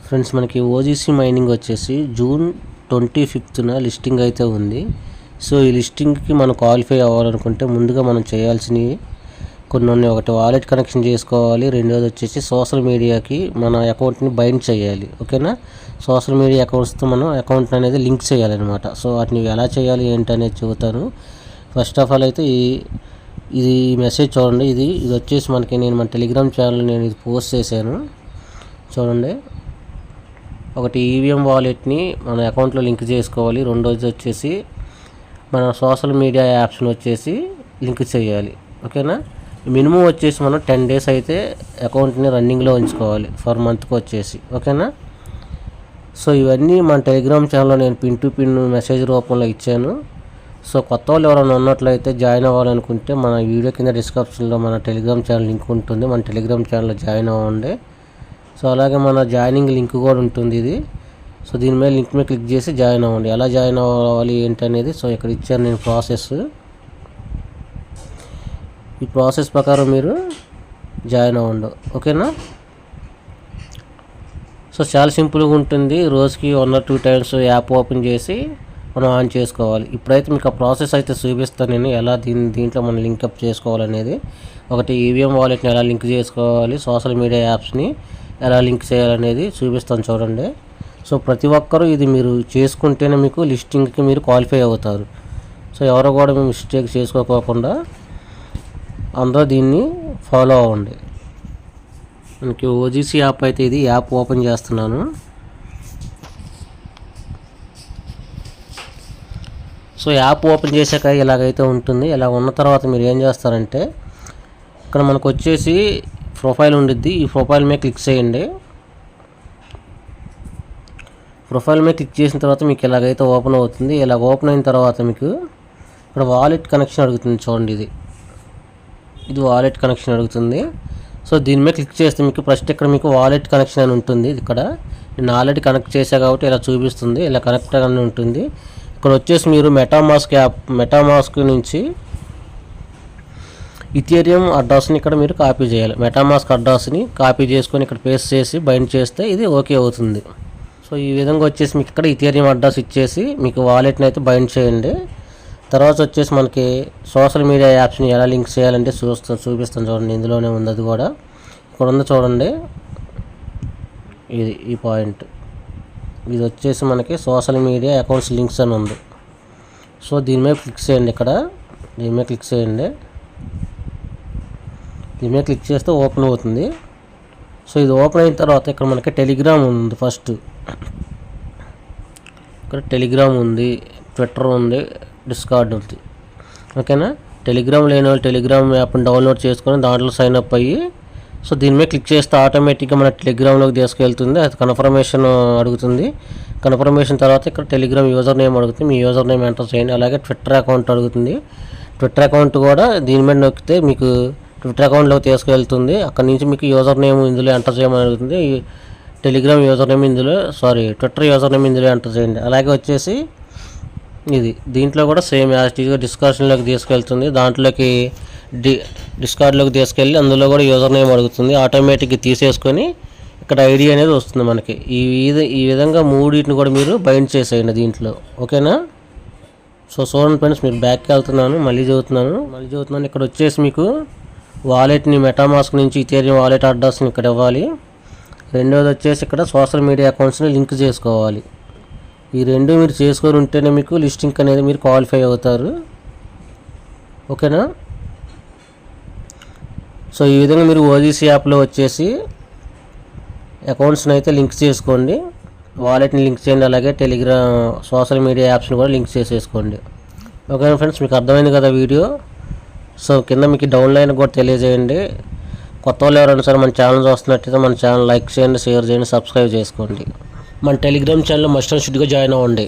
Friends, మనకి OGC mining వచ్చేసి June 25న listing అయితే ఉంది. సో ఈ లిస్టింగ్కి మనం క్వాలిఫై అవ్వాలనుకుంటే ముందుగా మనం చేయాల్సినవి కొన్ని ఉన్నాయి. ఒకటి వాలెట్ కనెక్షన్ చేసుకోవాలి, రెండోది వచ్చేసి సోషల్ మీడియాకి మన అకౌంట్ని బైండ్ చేయాలి. ఓకేనా, సోషల్ మీడియా అకౌంట్స్తో మనం అకౌంట్ అనేది లింక్ చేయాలన్నమాట. సో వాటిని ఎలా చేయాలి ఏంటి అనేది చెబుతాను. ఫస్ట్ ఆఫ్ ఆల్ అయితే ఇది మెసేజ్ చూడండి. ఇది వచ్చేసి మనకి నేను మన టెలిగ్రామ్ ఛానల్ నేను ఇది పోస్ట్ చేశాను చూడండి. ఒకటి ఈవీఎం వాలెట్ని మన అకౌంట్లో లింక్ చేసుకోవాలి. రెండోది వచ్చేసి మన సోషల్ మీడియా యాప్స్ని వచ్చేసి లింక్ చేయాలి. ఓకేనా, మినిమం వచ్చేసి మనం 10 days అయితే అకౌంట్ని రన్నింగ్లో ఉంచుకోవాలి ఫర్ మంత్కి వచ్చేసి. ఓకేనా, సో ఇవన్నీ మన టెలిగ్రామ్ ఛానల్లో నేను పిన్ టు పిన్ మెసేజ్ రూపంలో ఇచ్చాను. సో కొత్త వాళ్ళు ఎవరైనా ఉన్నట్లయితే జాయిన్ అవ్వాలనుకుంటే మన వీడియో కింద డిస్క్రిప్షన్లో మన టెలిగ్రామ్ ఛానల్ లింక్ ఉంటుంది. మన టెలిగ్రామ్ ఛానల్లో జాయిన్ అవ్వండి. సో అలాగే మన జాయినింగ్ లింక్ కూడా ఉంటుంది ఇది. సో దీని మీద లింక్ మీద క్లిక్ చేసి జాయిన్ అవ్వండి. ఎలా జాయిన్ అవ్వాలి ఏంటి అనేది సో ఇక్కడ ఇచ్చాను నేను ప్రాసెస్. ఈ ప్రాసెస్ ప్రకారం మీరు జాయిన్ అవ్వండి. ఓకేనా, సో చాలా సింపుల్గా ఉంటుంది. రోజుకి 1 or 2 times యాప్ ఓపెన్ చేసి మనం ఆన్ చేసుకోవాలి. ఇప్పుడైతే మీకు ఆ ప్రాసెస్ అయితే చూపిస్తాను నేను ఎలా దీంట్లో మనం లింకప్ చేసుకోవాలనేది. ఒకటి ఈవీఎం వాలెట్ని ఎలా లింక్ చేసుకోవాలి, సోషల్ మీడియా యాప్స్ని ఎలా లింక్ చేయాలనేది చూపిస్తాను చూడండి. సో ప్రతి ఒక్కరూ ఇది మీరు చేసుకుంటేనే మీకు లిస్టింగ్కి మీరు క్వాలిఫై అవుతారు. సో ఎవరు కూడా మేము మిస్టేక్ చేసుకోకుండా అందరూ దీన్ని ఫాలో అవ్వండి. మనకి ఓజీసీ యాప్ అయితే ఇది యాప్ ఓపెన్ చేస్తున్నాను. సో యాప్ ఓపెన్ చేశాక ఇలాగైతే ఉంటుంది. ఇలా ఉన్న తర్వాత మీరు ఏం చేస్తారంటే ఇక్కడ మనకు వచ్చేసి ప్రొఫైల్ ఉండిద్ది. ఈ ప్రొఫైల్ మీద క్లిక్ చేయండి. ప్రొఫైల్ మీద క్లిక్ చేసిన తర్వాత మీకు ఇలాగైతే ఓపెన్ అవుతుంది. ఇలా ఓపెన్ అయిన తర్వాత మీకు ఇక్కడ వాలెట్ కనెక్షన్ అడుగుతుంది చూడండి. ఇది వాలెట్ కనెక్షన్ అడుగుతుంది. సో దీని మీద క్లిక్ చేస్తే మీకు ఫస్ట్ ఇక్కడ మీకు వాలెట్ కనెక్షన్ అని ఉంటుంది. ఇక్కడ నేను ఆల్రెడీ కనెక్ట్ చేశా కాబట్టి ఇలా చూపిస్తుంది. ఇలా కనెక్ట్ అని ఉంటుంది. ఇక్కడ వచ్చేసి మీరు మెటామాస్క్ నుంచి ఇథీరియం అడ్రస్ని ఇక్కడ మీరు కాపీ చేయాలి. మెటామాస్క్ అడ్రస్ని కాపీ చేసుకొని ఇక్కడ పేస్ట్ చేసి బైండ్ చేస్తే ఇది ఓకే అవుతుంది. సో ఈ విధంగా వచ్చేసి మీకు ఇక్కడ ఇథీరియం అడ్రస్ ఇచ్చేసి మీకు వాలెట్ని అయితే బైండ్ చేయండి. తర్వాత వచ్చేసి మనకి సోషల్ మీడియా యాప్స్ని ఎలా లింక్ చేయాలంటే చూపిస్తాను చూడండి. ఇందులోనే ఉంది, అది కూడా ఇక్కడ ఉంది చూడండి. ఈ పాయింట్ ఇది వచ్చేసి మనకి సోషల్ మీడియా అకౌంట్స్ లింక్స్ అని ఉంది. సో దీని మీద క్లిక్ చేయండి. దీని మీద క్లిక్ చేయండి. దీని మీద క్లిక్ చేస్తే ఓపెన్ అవుతుంది. సో ఇది ఓపెన్ అయిన తర్వాత ఇక్కడ మనకి టెలిగ్రామ్ ఉంది. ఫస్ట్ ఇక్కడ టెలిగ్రామ్ ఉంది, ట్విట్టర్ ఉంది, డిస్కార్డ్ ఉంది. ఓకేనా, టెలిగ్రామ్ లేని వాళ్ళు టెలిగ్రామ్ యాప్ని డౌన్లోడ్ చేసుకొని దాంట్లో సైన్ అప్ అయ్యి సో దీని మీద క్లిక్ చేస్తే ఆటోమేటిక్గా మన టెలిగ్రామ్లోకి తీసుకెళ్తుంది. అది కన్ఫర్మేషన్ అడుగుతుంది. కన్ఫర్మేషన్ తర్వాత ఇక్కడ టెలిగ్రామ్ యూజర్ నేమ్ అడుగుతుంది. మీ యూజర్ నేమ్ ఎంటర్ చేయండి. అలాగే ట్విట్టర్ అకౌంట్ అడుగుతుంది. ట్విట్టర్ అకౌంట్ కూడా దీని మీద నొక్కితే మీకు ట్విట్టర్ అకౌంట్లోకి తీసుకెళ్తుంది. అక్కడ నుంచి మీకు యూజర్ నేమ్ ఇందులో ఎంటర్ చేయమని అడుగుతుంది. Telegram user name Twitter user name ఇందులో ఎంటర్ చేయండి. అలాగే వచ్చేసి దీంట్లో కూడా సేమ్ యాజ్టీజ్గా డిస్కషన్లోకి తీసుకెళ్తుంది. దాంట్లోకి డిస్కార్డ్లోకి తీసుకెళ్ళి అందులో కూడా యూజర్ నేమ్ అడుగుతుంది. ఆటోమేటిక్గా తీసేసుకొని ఇక్కడ ఐడి అనేది వస్తుంది మనకి. ఈ విధంగా మూడింటిని కూడా మీరు బైండ్ చేసేయండి దీంట్లో. ఓకేనా, సో చూడండి ఫ్రెండ్స్, మీరు బ్యాక్కి వెళ్తున్నాను, మళ్ళీ చదువుతున్నాను. ఇక్కడ వచ్చేసి మీకు వాలెట్ని మెటామాస్క్ నుంచి ఇథీరియం వాలెట్ అడ్రస్ని ఇక్కడ ఇవ్వాలి. రెండోది వచ్చేసి ఇక్కడ సోషల్ మీడియా అకౌంట్స్ని లింక్ చేసుకోవాలి. ఈ రెండు మీరు చేసుకొని ఉంటేనే మీకు లిస్టింగ్ అనేది మీరు క్వాలిఫై అవుతారు. ఓకేనా, సో ఈ విధంగా మీరు ఓజీసీ యాప్లో వచ్చేసి అకౌంట్స్ని అయితే లింక్ చేసుకోండి, వాలెట్ని లింక్ చేయండి. అలాగే టెలిగ్రామ్ సోషల్ మీడియా యాప్స్ని కూడా లింక్ చేసేసుకోండి. ఓకేనా ఫ్రెండ్స్, మీకు అర్థమైంది కదా వీడియో. సో కింద మీకు డౌన్లైన్ కూడా తెలియజేయండి. కొత్త వాళ్ళు ఎవరైనా సరే మన ఛానల్ చూస్తున్నట్టయితే మన ఛానల్ లైక్ చేయండి, షేర్ చేయండి, సబ్స్క్రైబ్ చేసుకోండి. మన టెలిగ్రామ్ ఛానల్ మస్ట్ అండ్ షుడ్గా జాయిన్ అవ్వండి.